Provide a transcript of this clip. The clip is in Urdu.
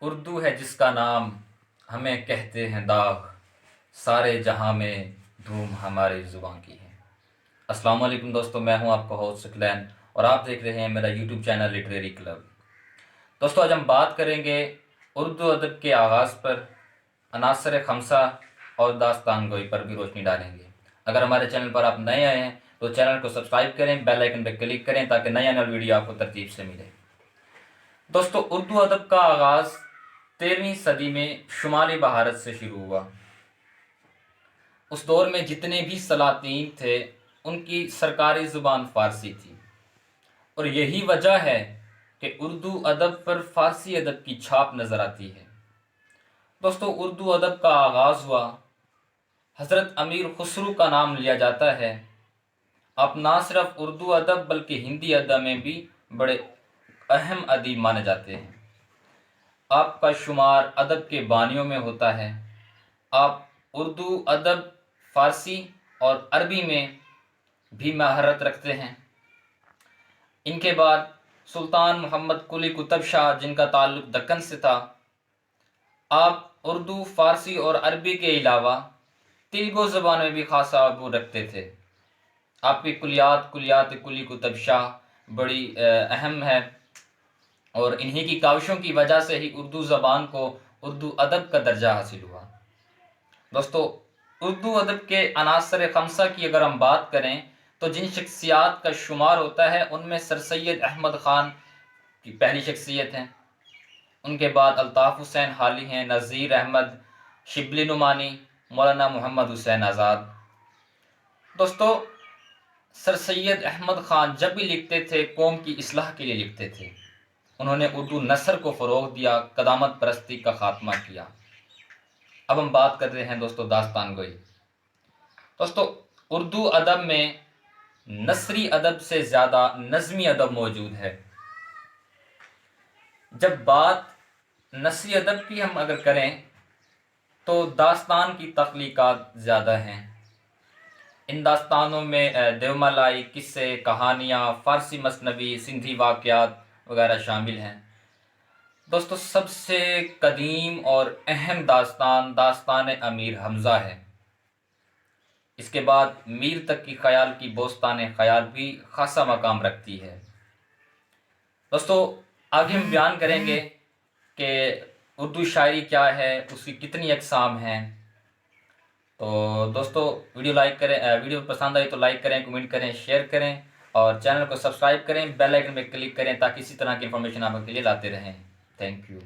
اردو ہے جس کا نام ہمیں کہتے ہیں داغ، سارے جہاں میں دھوم ہماری زباں کی ہے۔ السلام علیکم دوستو، میں ہوں آپ کا ہوسٹ سکلین اور آپ دیکھ رہے ہیں میرا یوٹیوب چینل لٹریری کلب۔ دوستو آج ہم بات کریں گے اردو ادب کے آغاز پر، عناصر خمسہ اور داستان گوئی پر بھی روشنی ڈالیں گے۔ اگر ہمارے چینل پر آپ نئے آئے ہیں تو چینل کو سبسکرائب کریں، بیل آئیکن پہ کلک کریں تاکہ نیا ویڈیو آپ کو ترتیب سے ملے۔ دوستو اردو ادب کا آغاز 13ویں صدی میں شمالی بھارت سے شروع ہوا۔ اس دور میں جتنے بھی سلاطین تھے ان کی سرکاری زبان فارسی تھی، اور یہی وجہ ہے کہ اردو ادب پر فارسی ادب کی چھاپ نظر آتی ہے۔ دوستو اردو ادب کا آغاز ہوا، حضرت امیر خسرو کا نام لیا جاتا ہے۔ آپ نہ صرف اردو ادب بلکہ ہندی ادب میں بھی بڑے اہم ادیب مانے جاتے ہیں۔ آپ کا شمار ادب کے بانیوں میں ہوتا ہے۔ آپ اردو ادب، فارسی اور عربی میں بھی مہارت رکھتے ہیں۔ ان کے بعد سلطان محمد قلی قطب شاہ، جن کا تعلق دکن سے تھا، آپ اردو، فارسی اور عربی کے علاوہ تیلگو زبان میں بھی خاصا عبور رکھتے تھے۔ آپ کی کلیات قلی قطب شاہ بڑی اہم ہے، اور انہی کی کاوشوں کی وجہ سے ہی اردو زبان کو اردو ادب کا درجہ حاصل ہوا۔ دوستو اردو ادب کے عناصر خمسہ کی اگر ہم بات کریں تو جن شخصیات کا شمار ہوتا ہے ان میں سر سید احمد خان کی پہلی شخصیت ہیں۔ ان کے بعد الطاف حسین حالی ہیں، نذیر احمد شبلی نعمانی، مولانا محمد حسین آزاد۔ دوستو سر سید احمد خان جب بھی لکھتے تھے قوم کی اصلاح کے لیے لکھتے تھے۔ انہوں نے اردو نثر کو فروغ دیا، قدامت پرستی کا خاتمہ کیا۔ اب ہم بات کر رہے ہیں دوستو داستان گوئی۔ دوستو اردو ادب میں نثری ادب سے زیادہ نظمی ادب موجود ہے۔ جب بات نثری ادب کی ہم اگر کریں تو داستان کی تخلیقات زیادہ ہیں۔ ان داستانوں میں دیومالائی، قصے، کہانیاں، فارسی مثنوی، سندھی واقعات وغیرہ شامل ہیں۔ دوستو سب سے قدیم اور اہم داستان امیر حمزہ ہے۔ اس کے بعد میر تک کی خیال کی بوستان خیال بھی خاصا مقام رکھتی ہے۔ دوستو آگے ہم بیان کریں گے کہ اردو شاعری کیا ہے، اس کی کتنی اقسام ہیں۔ تو دوستو ویڈیو پسند آئی تو لائک کریں، کمنٹ کریں، شیئر کریں اور چینل کو سبسکرائب کریں، بیل آئیکن پہ کلک کریں تاکہ اسی طرح کی انفارمیشن آپ کے لیے لاتے رہیں۔ Thank you.